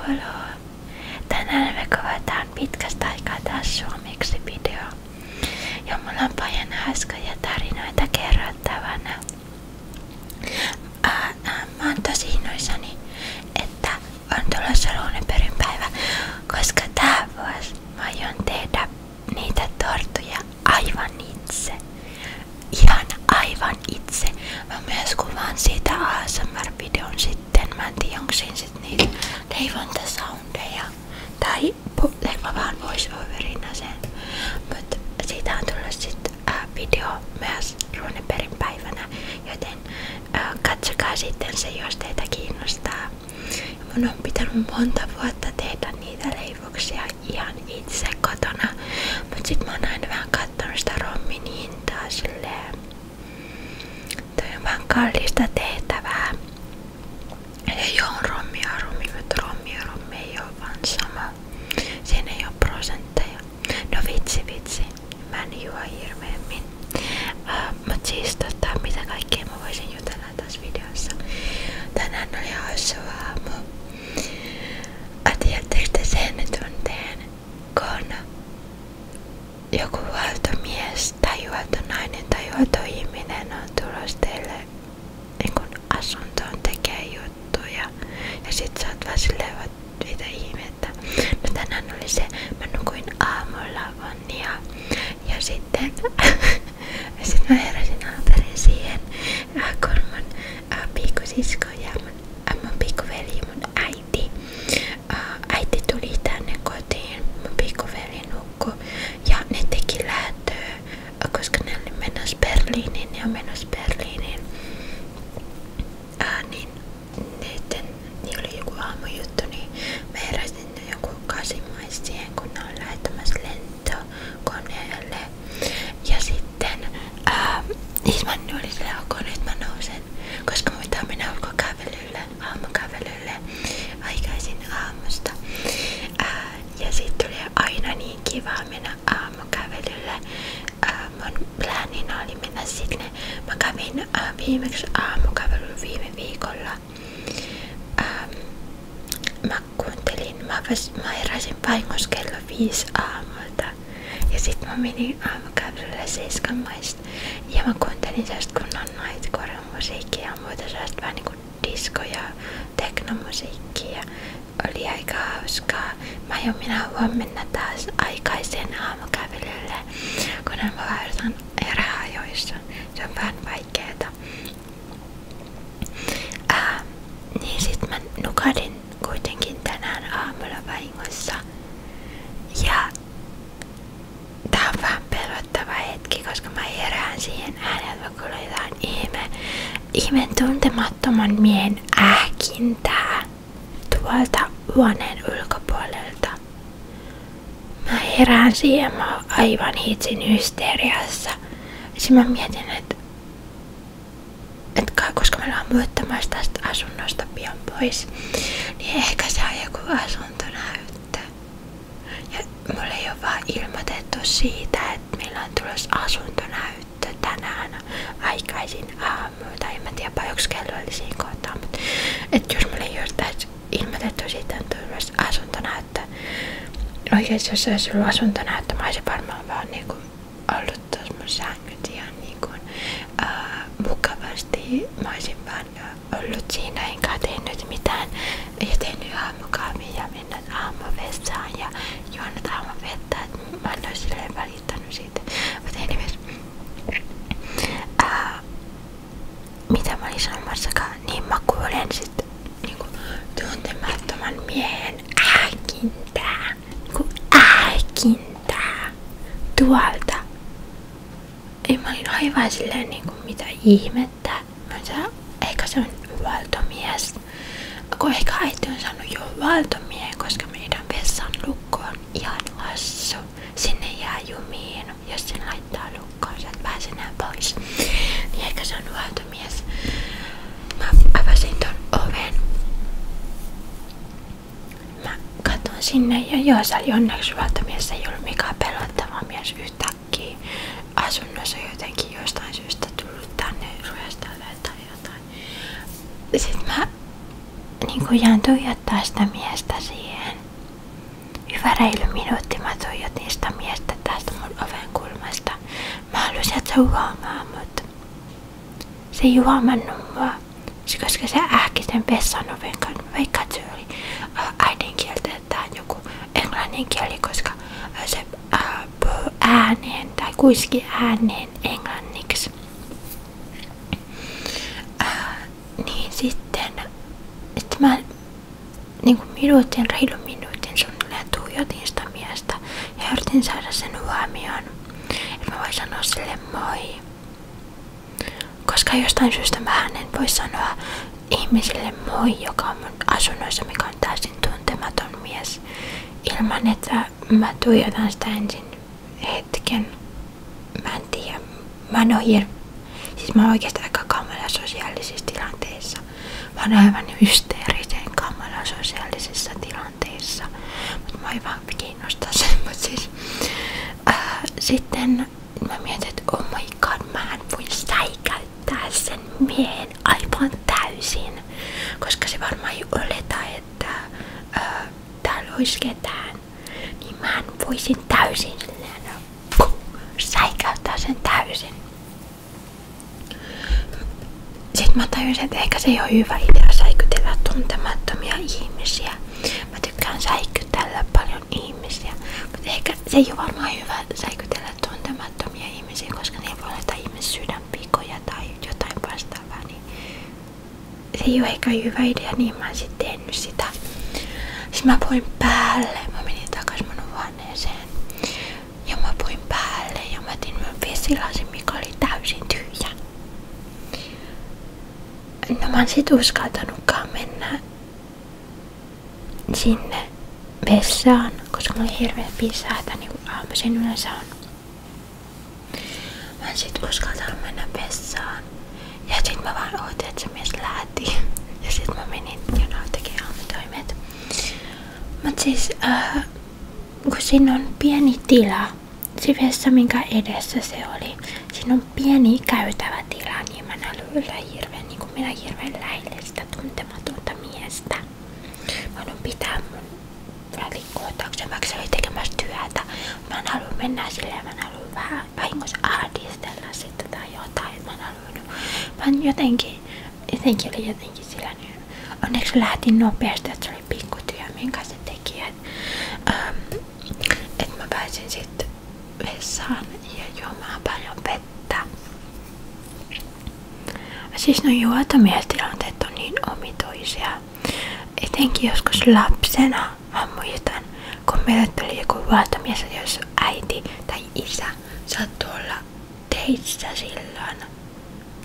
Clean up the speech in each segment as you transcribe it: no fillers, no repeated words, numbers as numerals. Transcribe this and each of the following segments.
Tervetuloa! Tänään me kuvataan pitkästä aikaa taas suomeksi video. Ja mulla on paljon hauskoja tarinoita kerrottavana. Mä oon tosi innoissani, että on tulossa Runebergin päivä, koska tää vuosi mä aion tehdä niitä tortuja aivan itse. Ihan aivan itse. Mä myös kuvaan siitä ASMR-videon sitten. Mä en tiedä onko siinä sit niitä leivontasoundeja. Tai mä vaan voice-overina sen. Mut siitä on tullut sit video myös Runebergin päivänä. Joten katsokaa sitten se, jos teitä kiinnostaa. Mun on pitänyt monta vuotta tehdä niitä leivoksia ihan itse kotona. Mut sit mä oon aina vähän kattonut sitä rommin hintaa silleen. Toi on vähän kallista tehtävää. Ei oo rommia, mutta rommi ei oo vaan sama. Siinä ei oo prosentteja. No vitsi. Mä en juo hirveemmin. Mut siis mitä kaikkea mä voisin jutella tässä videossa. Tänään oli hauska aamu. Tiedättekö te sen tunteen, kun joku huoltomies tai huoltonainen tai huoltoihminen on tulossa teille niin kun asuntoon tekee juttuja ja sit sä oot vaan silleen mitä ihmettä. No tänään oli se, mä nukuin aamulla onnia ja sitten sit mä heräsin alunperin siihen, kun mun pikkusisko ja mun pikkuveli, mun äiti tuli tänne kotiin, mun pikkuveli nukkui ja ne teki lähtöä, koska ne oli menossa Berliiniin ja menossa Berliiniin. Niin niillä oli joku aamujuttu, niin mä heräsin joku 8 siihen, kun ne on lähettämässä lentokoneelle. Ja sitten Ismanni oli sille ok, nyt mä nousen, koska mun pitää mennä ulkokävelylle, aamukävelylle aikaisin aamusta. Ja sit tuli aina niin kiva mennä aamukävelylle. Mun plänina oli mennä sinne. Mä kävin viimeksi aamukävelyllä viime viikolla. Mä heräsin vahingossa kello 5 aamulta. Ja sit mä menin aamukävelylle 7 maista. Ja mä kuuntelin sellaista kunnon nightcore-musiikkia ja muuta sellaista vähän niinku disco- ja teknomusiikkia. Oli aika hauskaa. Mä aion minä huomenna taas aikaisen aamukävelylle, kun en vaan herää ajoissa. Se on vähän vaikeeta. Niin sit mä nukahdin kuitenkin tänään aamulla vahingossa. Ja tää on vähän pelottava hetki, koska mä herään siihen ääneen, mä kuulen jotain ihmeen tuntemattoman miehen ähkintää tuolta huoneen ulkopuolelta. Mä herään siihen, mä oon aivan hitsin hysteriassa. Ja mä mietin, että koska me ollaan muuttamassa tästä asunnosta pian pois, niin ehkä se on joku asuntonäyttö. Ja mulle ei oo vaan ilmoitettu siitä, että meillä on tulossa asuntonäyttö tänään aikaisin aamulla. En mä tiedä paljonko kello oli siinä kohtaa, mutta et jos mulle ei olisi ilmoitettu siitä, että on tulossa asuntonäyttö. Oikeesti jos se olisi ollut asuntonäyttö, mä olisin varmaan vaan niinku ollut tuossa mun sängyt ihan niinku mukavasti. Mä olisin vaan ollut siinä enkä tehnyt mitään. Ja tehnyt aamukahvin ja mennä aamuvessaan ja juonut aamuvettä. Mä en olisi silleen välittänyt siitä. Mutta anyways. Mitä mä olin sanomassakaan, niin mä kuulen sit niinku tuntemattoman miehen ähkintää. Niinku ähkintää tuolta. Ja mä olin aivan silleen niinku mitä ihmettä. Mä sanoin, eikä se on huoltomies. Kun ehkä äiti on sanonut jo huoltomiehen, koska meidän vessan lukko on ihan hassu. Sinne jää jumiin, jos sen laittaa lukkoon, sä et pääse enää pois. Niin ehkä se on huoltomies. Mä avasin ton oven. Mä katson sinne ja joo, se oli onneksi huoltomies, ei ollut mikään pelottava mies yhtäkkiä. Asunnossa jotenkin jostain syystä tullut tänne ryöstölle tai jotain. Sitten mä niinku jään tuijottaa sitä miestä siihen. Hyvä reilu minuutti mä tuijotin sitä miestä tästä mun oven kulmasta. Mä halusin, että se huomaa mut. Se ei huomannut mua, koska se ähki sen vessan oven kanssa. Mä veikkaan, että se oli äidinkieltä tai joku englannin kieli, koska se puhuu ääneen tai kuiski ääneen englanniksi. Niin sitten mä niinku reilun minuutin suunnilleen tuijotin sitä miestä ja yritin saada sen huomioon, että mä voin sanoa sille moi. Koska jostain syystä mä en voi sanoa ihmisille moi, joka on mun asunnoissa, mikä on täysin tuntematon mies, ilman että mä tuijotan sitä ensin hetken. Mä en tiedä. Siis mä oon oikeesti aika kamala sosiaalisissa tilanteissa. Mä oon aivan hysteerisen kamala sosiaalisissa tilanteissa. Mut mä oon vaan kiinnostaa sen. Mut siis, sitten mä mietin, että oh my god, mä en voi säikäyttää sen miehen aivan täysin. Koska se varmaan ei oleta, että täällä olisi ketään. Niin mä en voisin täysin säikäyttää sen täysin. Sitten mä tajusin, että ehkä se ei ole hyvä idea säikytellä tuntemattomia ihmisiä. Mä tykkään säikytellä paljon ihmisiä, mutta ehkä se ei ole varmaan hyvä säikytellä tuntemattomia ihmisiä, koska niillä voi olla ihmissydänvikoja tai jotain vastaavaa. Niin se ei ole ehkä hyvä idea, niin mä en sitten tehnyt sitä. Sitten mä puin päälle, mä menin takas mun huoneeseen ja mä puin päälle ja mä otin mun vesilasin, mikä oli täysin tyhjä. No mä en sit uskaltanutkaan mennä sinne vessaan, koska mulla oli hirveä pisäätä, niin kuin aamuisin yleensä on. Mä en sit uskaltanut mennä vessaan. Ja sit mä vaan ootin, että se mies lähti. Ja sit mä menin jonoon tekemään aamutoimet. Mut siis, kun siinä on pieni tila, se vessa minkä edessä se oli, siinä on pieni käytävä tila, niin mä minä hirveän lähelle sitä tuntematonta miestä. Mä haluan pitää mun välikkohtauksen, vaikka se oli tekemässä työtä. Mä en halua mennä silleen, mä en halua vähän vahingossa ahdistella sitä tai jotain. Mä en jotenkin oli jotenkin sillä niin. Onneksi lähtin nopeasti, että se oli pikkutyö, minkä se teki. Et mä pääsin sitten vessaan ja juomaan paljon vettä. Siis no juotomiestilanteet on niin omituisia. Etenkin joskus lapsena mä muistan, kun meille tuli joku juotomies, jos äiti tai isä sattui olla teissä silloin.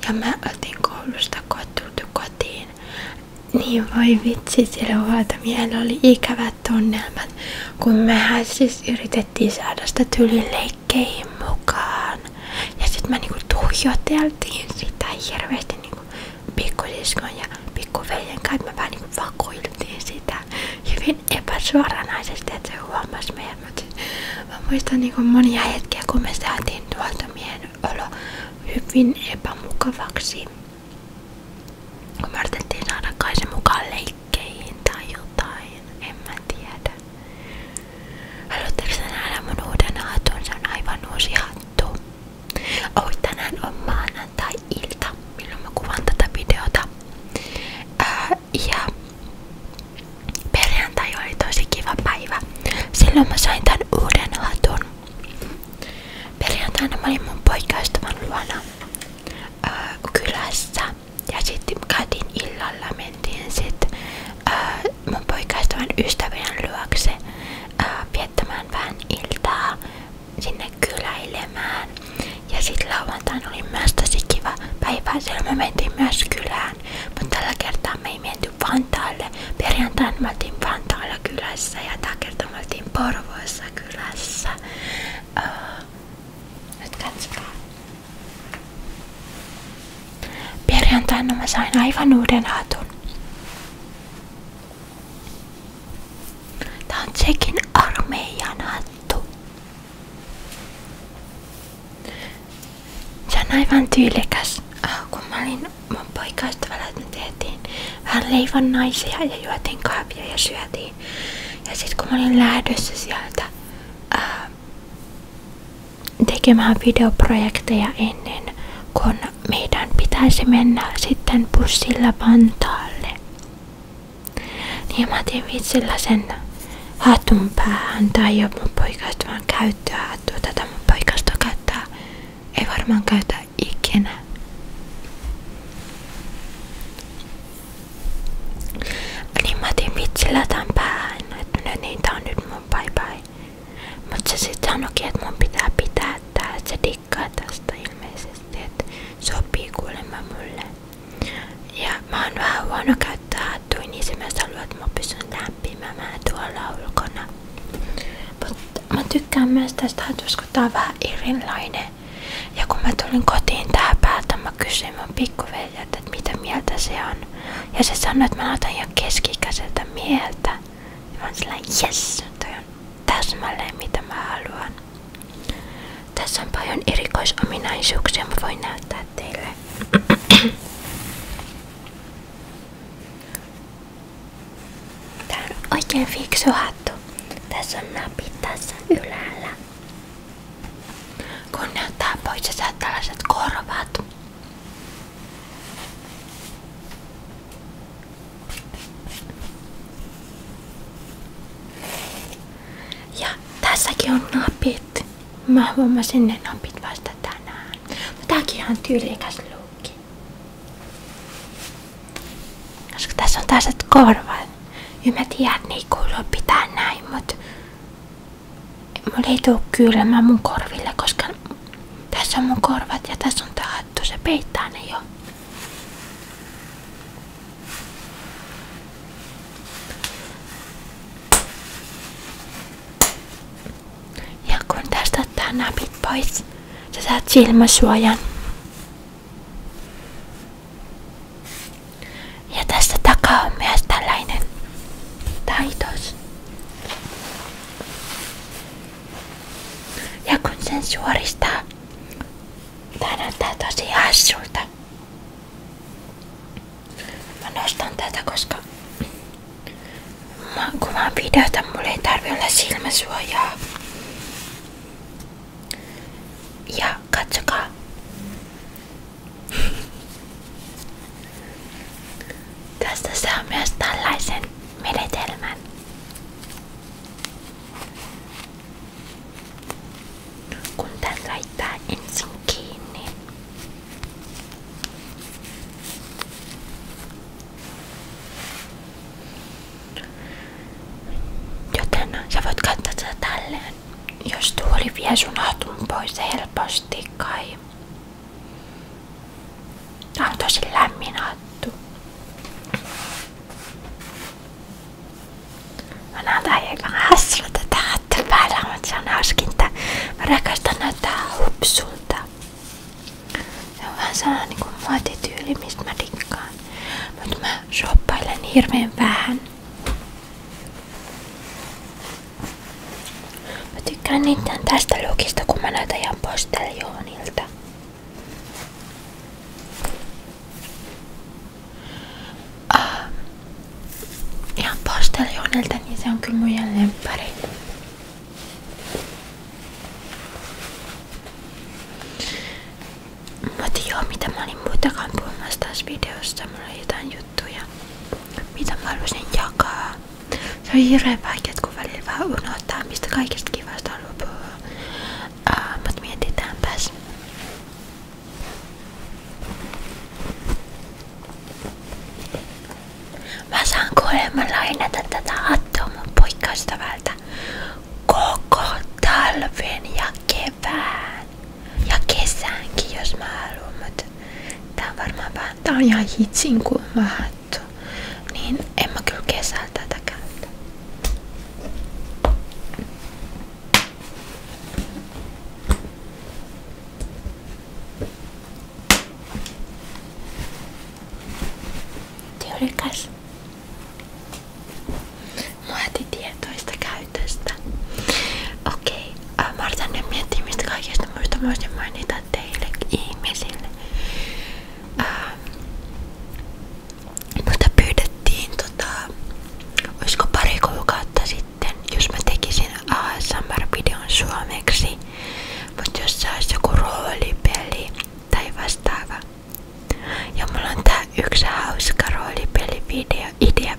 Ja mä oltiin koulusta tultu kotiin. Niin voi vitsi, sillä huoltomiehellä oli ikävät tunnelmat, kun mehän siis yritettiin saada sitä tylileikkeihin mukaan. Ja sit mä niinku tuijoteltiin sitä hirveesti niinku pikkusiskon ja pikkuveljen kanssa. Mä vähän niinku vakoiltiin sitä hyvin epäsuoranaisesti, että se huomasi meidän. Mä muistan niinku monia hetkiä, kun me saatiin huoltomiehen olo hyvin epämukavaksi. Kun me yritettiin saada kai se mukaan leikkeihin tai jotain, en mä tiedä. Haluatteko sä nähdä mun uuden hatun? Se on aivan uusi hattu. Tänään on maanantai-ilta, milloin mä kuvaan tätä videota. Ja perjantai oli tosi kiva päivä. Silloin mä sain tän uuden hatun. Perjantaina mä olin mun poikaystävän luona kylässä. Ja sitten käytiin illalla, mentiin sit mun poikaystävän ystävien luokse viettämään vähän iltaa sinne kyläilemään. Ja sit lauantaina oli myös tosi kiva päivä, siellä me mentiin myös kylään. Mutta tällä kertaa me ei menty Vantaalle. Perjantaina me oltiin Vantaalla kylässä ja tällä kertaa me oltiin Porvoossa kylässä. Nyt katsokaa. Perjantaina mä sain aivan uuden hatun. Tää on Tsekin armeijan hattu. Se on aivan tyylikäs. Kun mä olin mun poikaystävällä, että me tehtiin vähän leivonnaisia ja juotiin kahvia ja syötiin. Ja sit kun mä olin lähdössä sieltä tekemään videoprojekteja ennen kun meidän pitäisi mennä sitten bussilla Vantaalle, niin mä otin vitsillä sen hatun päähän. Tää ei oo mun poikasta vaan käyttöhattua. Tätä mun poikasta käyttää. Ei varmaan käytä ikinä. Niin mä otin vitsillä tän päähän, että niin tää on nyt mun bye bye. Mut se sit sanoikin, että mun pitää tää, että se dikkaa tästä ilmeisesti, että sopii kuulemma mulle. Ja mä oon vähän huono käyttää hattuja, niin se myös haluaa, että mä pysyn lämpimään tuolla ulkona. Mutta mä tykkään myös tästä hatusta, kun tää on vähän erilainen. Ja kun mä tulin kotiin tähän päältä, mä kysyin mun pikkuveljeltä, että mitä mieltä se on. Ja se sanoi, että mä näytän jo keski-ikäiseltä mieltä. Ja mä oon sellainen, jes, toi on täsmälleen mitä mä haluan. Tässä on paljon erikoisominaisuuksia, mä voin näyttää teille. Tää on oikein fiksu hattu. Tässä on napit tässä ylhäällä. Kun näyttää pois, sä saat tällaiset korvat. Ja tässäkin on napit. Mä huomasin ne napit vasta tänään. Mutta tääkin on tyylikäs luukki. Koska tässä on tällaiset korvat. Ja mä tiedän, että ne ei kuulu pitää näin, mut mulla ei tuu kylmä mun korville, koska tässä on mun korvat ja tässä on tää hattu, se peittää ne jo. Ja kun tästä ottaa napit pois, sä saat silmäsuojan. Ja tästä takaa on myös tällainen taitos. Ja kun sen suoristaa, tää näyttää tosi hassulta. Mä nostan tätä, koska mä kuvaan videota, mulla ei tarvi olla silmäsuojaa. Ja katsokaa. Tästä saa myös tällaisen menetelmän. Kun tän laittaa ensin kiinni. Joten sä voit katsoa tätä tälleen. Jos tuoli vie sun hatun pois helposti kai. Tää on tosi lämmin hattu. Mä näytän aika hassulta tätä hattu päällä, mutta se on hauskinta. Mä rakastan näyttää hupsulta. Se on vähän sellainen niinku muotityyli, mistä mä dikkaan. Mutta mä shoppailen hirveen vähän. Mä tykkään niitten tästä lookista, kun mä näytän ihan posteljoonilta. Ihan posteljoonilta, niin se on kyllä mun lemppari. Mutta joo, mitä mä olin muutakaan puhumassa tässä videossa, mulla oli jotain juttuja, mitä mä haluaisin jakaa. Se on hirveen vaikeet, kun välillä vähän unohtaa, mistä kaikesta kivasta haluaa puhua. Mut mietitäänpäs. Mä saan kuulemma lainata tätä hattua mun poikaystävältä koko talven ja kevään. Ja kesänkin, jos mä haluan, mutta tää on varmaan vähän, tää on ihan hitsin kuuma hattu. Niin en mä kyllä kesällä tätä käytä. Tyylikäs. Muotitietoista käytöstä. Okei, mä otan nyt miettiä, mistä kaikesta muista mä voisin mainita teille ihmisille. Mutta pyydetään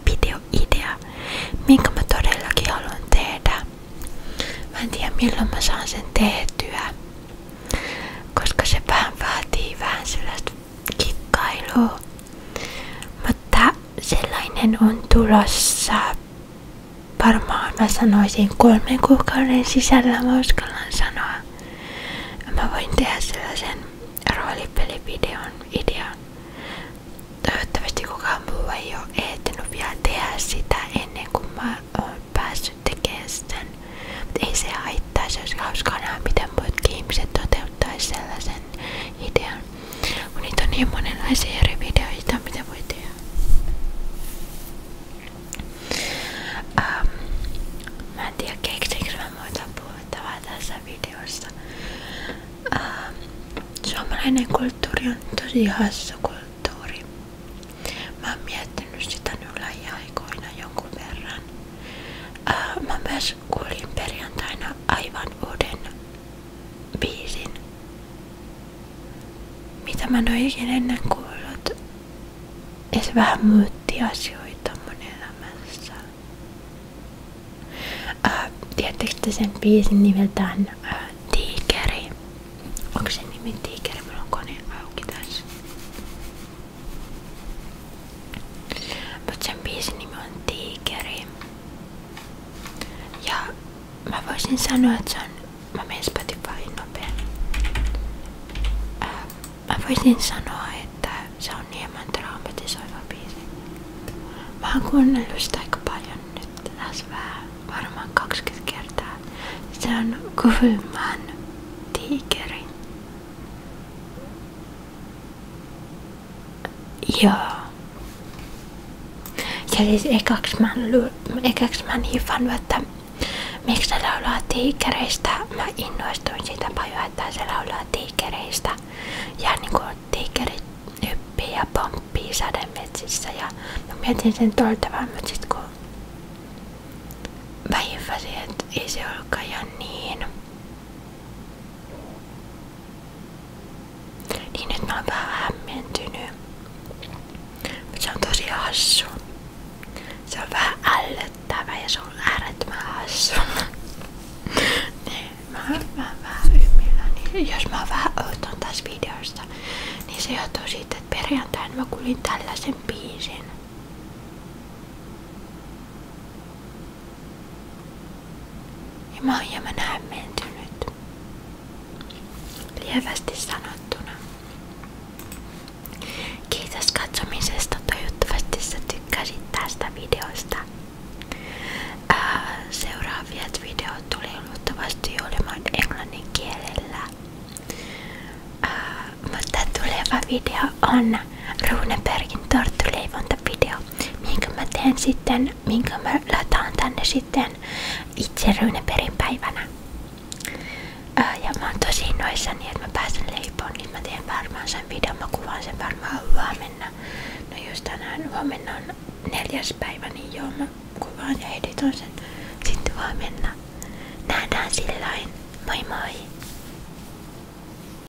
videoidea, minkä mä todellakin haluan tehdä. Mä en tiedä milloin mä saan sen tehtyä, koska se vaatii vähän sellaista kikkailua. Mutta sellainen on tulossa varmaan mä sanoisin 3 kuukauden sisällä, mä uskallan sanoa. Mä voin tehdä sellaisen roolipelivideon idean. Toivottavasti kukaan muu ei oo ehtinyt vielä tehdä sitä ennen kuin mä oon päässyt tekemään sen. Mut ei se haittaa, se olisi hauskaa nähdä miten muutkin ihmiset toteuttais sellaisen idean. Kun niitä on niin monenlaisia eri videoita, mitä voi tehdä. Mä en tiedä keksinkö mä muuta puhuttavaa tässä videossa. Suomalainen kulttuuri on tosi hassu kulttuuri. Mä oon miettinyt sitä nyt lähiaikoina jonkun verran. Mä myös kuulin perjantaina aivan uuden biisin, mitä mä en oo ikinä ennen kuullut. Ja se vähän muutti asioita mun elämässä. Tiedättekö te sen biisin nimeltään Tiikeri? Onko se nimi Tiikeri? Mulla on kone auki tässä. Mut sen biisin nimi on Tiikeri. Ja mä voisin sanoa, että se on... Mä menen Spotifyin nopeen. Mä voisin sanoa, että se on hieman traumatisoiva biisi. Mä oon kuunnellut sitä aika paljon nyt tässä varmaan 20 kertaa. Se on Kuhlman Tiikeri. Joo. Ja siis ekaksi mä oon hiffannut, että miksi se laulaa tiikereistä. Mä innoistuin siitä paljon, että se laulaa tiikereistä. Ja niinku tiikerit hyppii ja pomppii sademetsissä. Ja mä mietin sen toltavaa, mutta sit kun mä hiffasin, että ei se ollutkaan ihan niin. Niin nyt mä oon vähän hämmentynyt. Mut se on tosi hassu. Se on vähän ällöttävä ja se on äärettömän hassu. Niin, mä oon vähän ymilläni. Jos mä oon vähän outon tässä videosta, niin se johtuu siitä, että perjantaina mä kuulin tällaisen biisin. Ja mä oon hieman hämmentynyt. Lievästi sanottuna. Kiitos katsomisesta. Toivottavasti sä tykkäsit tästä videosta. Seuraavat videot tulee luultavasti olemaan englannin kielellä. Mutta tuleva video on Runebergin torttuleivontavideo, minkä mä teen sitten, minkä mä lataan tänne sitten itse Runebergin päivänä. Ja mä oon tosi innoissani, että mä pääsen leipoon, niin mä teen varmaan sen videon, mä kuvaan sen varmaan huomenna. No just tänään huomenna on 4. päivä, niin joo mä kuvaan ja editoin sen